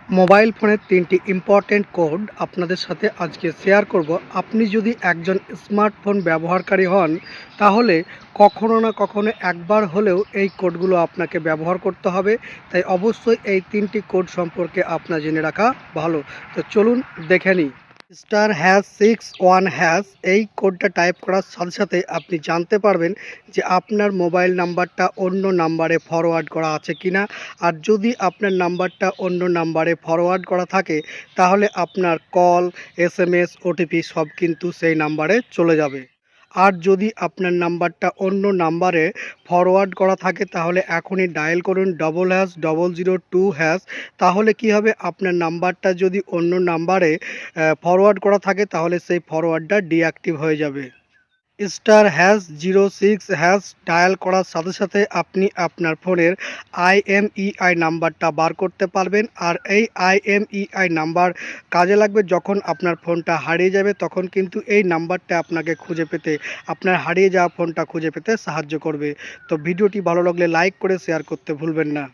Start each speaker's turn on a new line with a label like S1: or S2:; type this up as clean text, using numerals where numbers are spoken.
S1: Mobile ফোনের ৩টি important code আপনাদের সাথে আজকে শেয়ার করব। আপনি যদি একজন স্মার্টফোন ব্যবহারকারী হন, তাহলে কখনো না কখনো একবার হলেও এই কোডগুলো আপনাকে ব্যবহার করতে হবে। তাই অবশ্যই এই ৩টি কোড সম্পর্কে আপনার জেনে রাখা ভালো। তো চলুন দেখে নিই। *#6 1# এই কোডটা টাইপ করার সাথে সাথে আপনি জানতে পারবেন যে আপনার মোবাইল নাম্বারটা অন্য নাম্বারে ফরওয়ার্ড করা আছে কিনা। আর যদি আপনার নাম্বারটা অন্য নাম্বারে ফরওয়ার্ড করা থাকে, তাহলে আপনার কল, SMS, ওটিপি সব কিন্তু সেই নাম্বারে চলে যাবে। আর যদি আপনার নাম্বারটা অন্য নাম্বারে ফরওয়ার্ড করা থাকে, তাহলে এখনই ডায়াল করুন #0002#। তাহলে কি হবে, আপনার নাম্বারটা যদি অন্য নাম্বারে ফরওয়ার্ড করা থাকে, তাহলে সেই ফরওয়ার্ডটা ডিঅ্যাক্টিভ হয়ে যাবে। *#06# ডায়াল করার সাথে সাথে আপনি আপনার ফোনের IMEI নাম্বারটা বার করতে পারবেন। আর এই IMEI নাম্বার কাজে লাগবে যখন আপনার ফোনটা হারিয়ে যাবে, তখন কিন্তু এই নাম্বারটা আপনাকে খুঁজে পেতে, আপনার হারিয়ে যাওয়া ফোনটা খুঁজে পেতে সাহায্য করবে। তো ভিডিওটি ভালো লাগলে লাইক করে শেয়ার করতে ভুলবেন না।